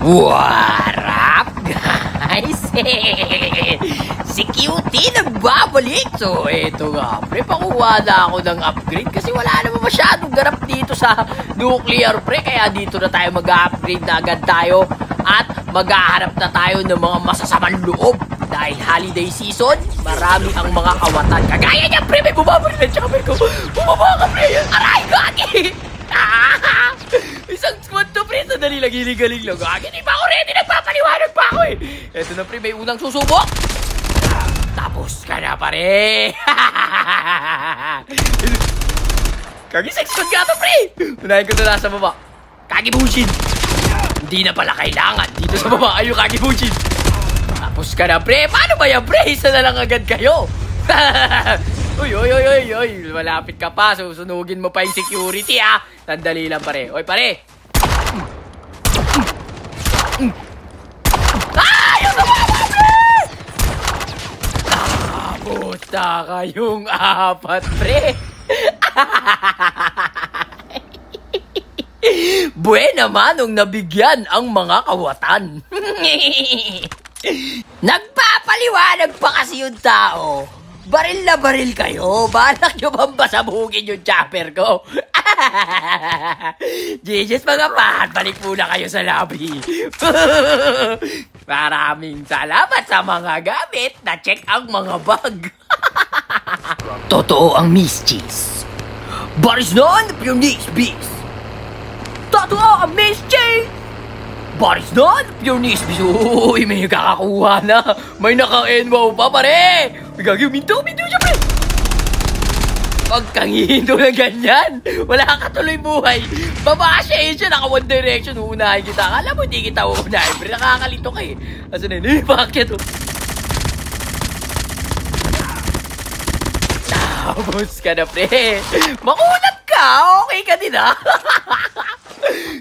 What up, guys? Si Cutie nagbabalik. So, eto nga, pre, pakuha na ako ng upgrade kasi wala naman masyadong ganap dito sa nuclear, pre. Kaya dito na tayo mag-upgrade na agad tayo at maghahanap na tayo ng mga masasamang loob. Dahil holiday season, marami ang mga kawatan. Kagaya niya, pre, may bumabalik na chopper ko. Bumaba ka, pre. Aray, gagi! Isang squad to, pre. Sandali lang, hiling-galing lang. Gagi, di pa ako ready. Nagpapaliwanag pa ako, eh. Eto na, pre, may unang susubok. Tapos ka na, pare. Kagi, sex squad ka to, pre. Unahin ko na nasa baba. Kagi Bushin. Hindi na pala kailangan. Dito sa baba, ayun, Kagi Bushin. Tapos ka na, pre. Paano ba yan, pre? Isa na lang agad kayo. Uy, malapit ka pa. Susunugin mo pa yung security, ha. Sandali lang, pare. Uy, pare. Yung sumama, pre! Puta kayong apat, pre. Buena manong nabigyan ang mga kawatan. Nagpapaliwanag pa kasi yung tao. Baril na baril kayo. Balak nyo bang basabugin yung chopper ko? GG's mga pat, balik muna kayo sa lobby. Maraming salamat sa mga gamit na check ang mga bag. Totoo ang Miss Cheese. Baris noon, Punis Beast. Totoo ang Miss Cheese. Baris noon, Punis Beast. Uy, may kakakuha na. May naka-enwow pa, pare. Gagi, minto siya, pre. Pag kangihinto na ganyan, wala ka tuloy buhay. Baba siya, naka one direction. Uunahin kita. Akala mo, hindi kita uunahin. Pre, nakakalito ka eh. Asa na yun? Bakit to? Tapos ka na, pre. Makulat ka. Okay ka din, ha?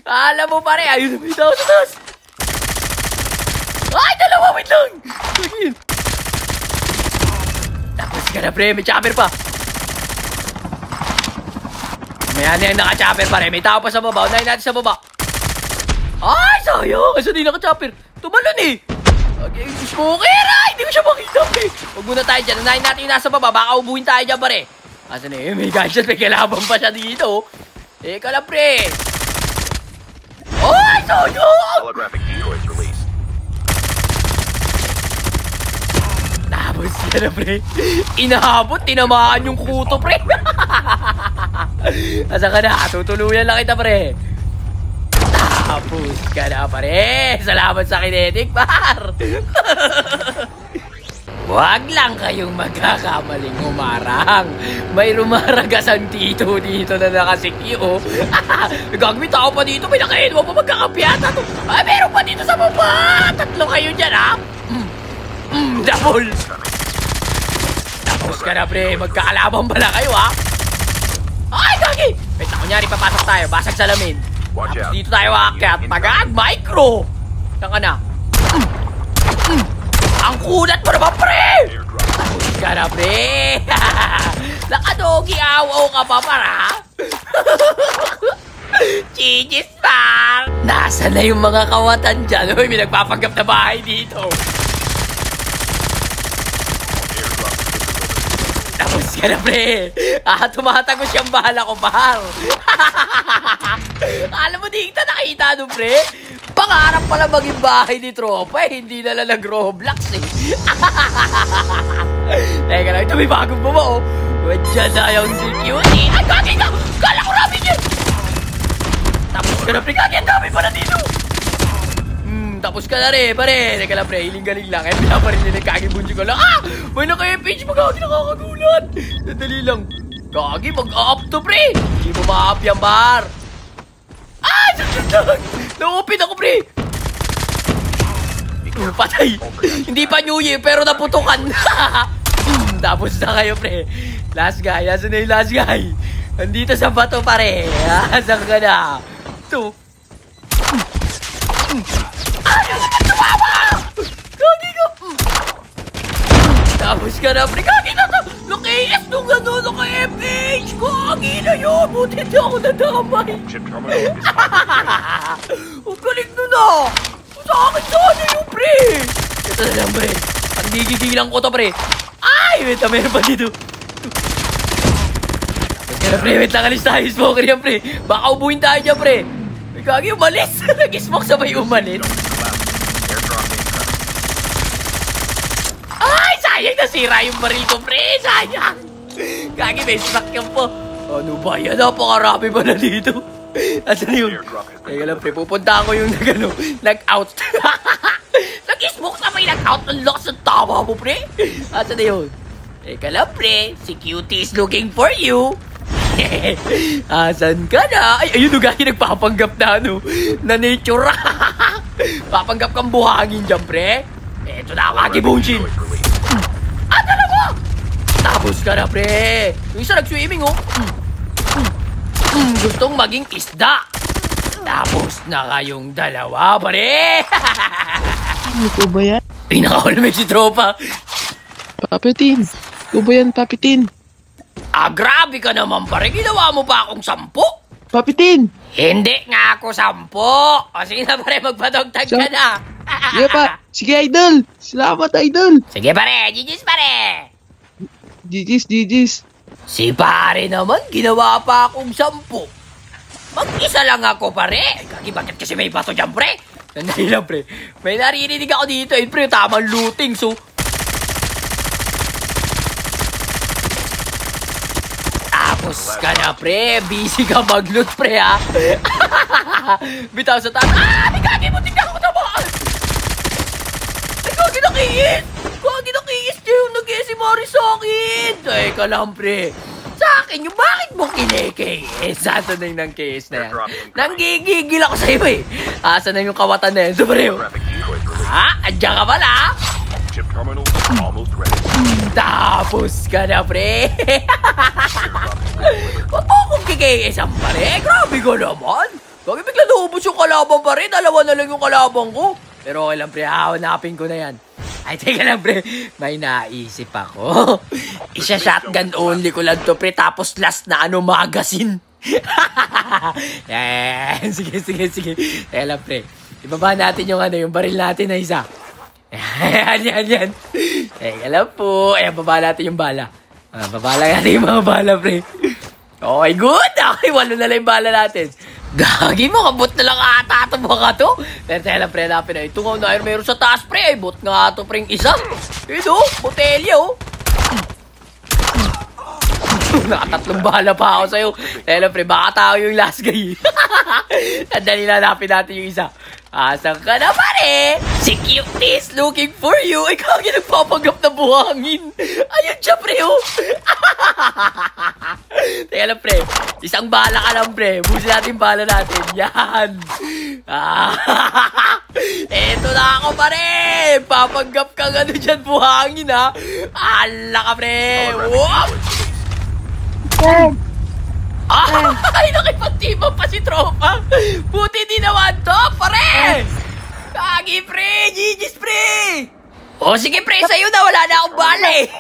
Alam mo, pare. Ayun, may tao sa taas. Ay, dalawa. Wait lang. Tapos ka na, pre. May chopper pa. Mayan na yung naka-chopper, pare. May tao pa sa baba. Unahin natin sa baba. Ay, sayang. Kasi di naka-chopper. Tumalon eh. Okay, smoker. Ay, hindi ko siya makita, pre. Huwag muna tayo dyan. Unahin natin yung nasa baba. Baka ubuhin tayo dyan, pare. Asan eh? May gadget. May kalaban pa siya dito. Eka lang, pre. Ay, sayang. Holographic decoys released. Tapos yan na, pre. Inahabot, tinamaan yung kuto, pre. Asa ka na? Tutuluyan lang kita, pre. Tapos ka na, pare. Salamat sa kinetic, par. Huwag lang kayong magkakamaling umarang. May rumaragasan tito dito na nakasikyo. Gagawin tao pa dito. May nakain mo pa magkakapyata to. Ay, meron pa dito sa baba. Tatlo kayo dyan, ha? Double. Tapos ka na, pre. Magkakalabang pala kayo, ha? Ay, gagi! Wait na, kunyari, papasok tayo. Basag salamin. Tapos dito tayo aakyat. Mag-micro. Saan ka na? Ang kulat mo naman, pre! Tapos ka na, pre. Nakadogi awaw ka pa, para? Gigis, par! Nasaan na yung mga kawatan dyan? Uy, may nagpapanggap na bahay dito. Tapos ka na, pre. Tumatagos siyang bahala ko, par. Alam mo, di kita nakita doon, pre. Pangarap pala maging bahay ni tropa, eh. Hindi na lang nag-Roblox, eh. Teka lang, ito may bagong baba, oh. Wadyan na yung security. Ay, gagi ka! Kala ko ramin yun! Tapos ka na, pre. Gagi, ang dami pala dito. Tapos ka na rin, pare. Teka lang, pre. Hiling-galing lang. Eh, pinaparin nila kagibunsi ko lang. May naka-FH. Magkagi, nakakagulat. Sandali lang. Gagi, mag-up to, pre. Hindi mo ma-up yan, bar. Sandali. Na-open ako, pre. Patay. Hindi pa New Year, pero naputukan. Tapos na kayo, pre. Last guy. Asan na yung last guy? Nandito sa bato, pare. Asan ka na? Ito. Ayaw naman tumama! Gagi ka! Tapos ka na, pre. Gagi na ka! Naka-AS nung gano'n, naka-FH! Gagi na yun! Buti di ako nadamay! Ang galing nun, ah! Bakit sana yung pre? Ito na lang, pre. Ang gigigilang ko to, pre. Ay, wait na, meron pa dito. Kaya, pre, wait lang, alis tayo. Smoker yan, pre. Baka ubuhin tayo dyan, pre. May kagi, umalis. Nag-smoke sabay umalis. Ay, sayang, nasira yung baril ko, pre. Sayang. Kagi, may struck yan po. Ano ba yan? Napakarami ba na dito? Asan yun? Teka lang, pre. Pupunta ako yung nag-out. Nag-smoke na may nag-out. Ang lakas ng tama mo, pre. Asan na yun? Teka lang, pre. Si Cutie is looking for you. Asan ka na? Ay, ayun, guys. Nagpapanggap na, na nature. Papanggap kang buhangin dyan, pre. Eto na, Kagi Bunshin. Tala mo! Tapos ka na, pre. Yung isa nag-swimming, oh. Gustong maging isda. Tapos na kayong dalawa, pare. Ano po ba yan? Pinaka-ultimate si tropa. Papitin. Ano ba yan, Papitin? Grabe ka naman, pare. Ginawa mo pa akong 10. Papitin! Hindi nga ako 10. O sige na, pare. Magpadogtag ka na. Sige pa. Sige, idol. Salamat, idol. Sige, pare. GG's, pare. GG's. Si pare naman, ginawa pa akong 10. Mag-isa lang ako, pare. Kagi, bakit kasi may bato dyan, pre? Nandali lang, pre. May naririnig ako dito, pre. Tamang looting, so. Tapos ka na, pre. Busy ka mag-loot, pre, ha? Bitaw sa taas. May kagi mo, tingnan ko naman. May kagi nakiis. Kagi nakiis niya yung nag-SMR sa akin. Teka lang, pre. Sa akin, yung bakit mo kinekis? Asan na yung nang case na yan? Nanggigigil ako sa'yo, eh. Asan na yung kawatan na yan? So, pre. Andiyan ka pala? Tapos ka na, pre. Huwag mo akong kikiisan, pare. Grabe ka naman. Bakit bigla naubos yung kalaban, pare? 2 na lang yung kalaban ko. Pero okay lang, pre. Hahanapin ko na yan. Ay, teka lang, pre. May naisip ako. Isa-shotgun only ko lang to, pre. Tapos last na magazine. Yan. Sige. Teka lang, pre. Ibaba natin yung baril natin na isa. Yan. Teka lang po. Ayan, baba natin yung bala. Baba lang natin yung mga bala, pre. Okay, good. Okay, 8 na lang yung bala natin. Gagi mo, kabot na lang ata ito mga to. Pero teka lang, pre, napin na. Ito nga na meron sa taas, pre. Ay, bot nga ito, pre, isa. Ito, botelya, oh. Nakatatlong bala pa ako sa'yo. Teka lang, pre, baka tao yung last guy. Sandali na, napin natin yung isa. Asan ka na, pare? Si Cutie is looking for you. Ay, kagi nagpapanggap na buhangin. Ayun siya, pre, oh. Teka lang, pre. Isang bala ka lang, pre. Busin natin bala natin. Yan. Eto na ako, pare. Papanggap ka nga dyan buhangin, ha. Ala ka, pre. Wow. Ay, nakipagtibang pa si tropa. Buti di naman to, pare. Kagi, pre. GG's, pre. O, sige, pre. Sa'yo na. Wala na akong bala, eh.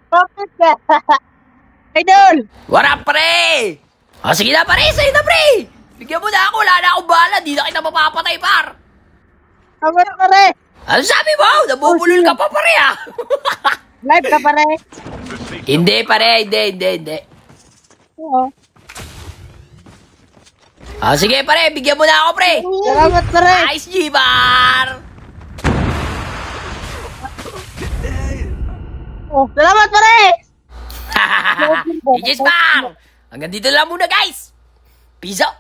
Bakit ka? Idol! What up, pre? O, sige na, pare. Sa'yo na, pre. Bigyan mo na ako. Wala na akong bala. Di na kita mapapatay, par. Tama na, pare. Ano sabi mo? Nabubulol ka pa, pare, ha? Live ka, pare. Hindi, pare. Hindi. Oo. Sige, pare. Bigyan mo na ako, pre. Salamat, pare. Nice, G-Bar. Salamat, pare. GG's, Bar. Hanggang dito lang muna, guys. Peace out.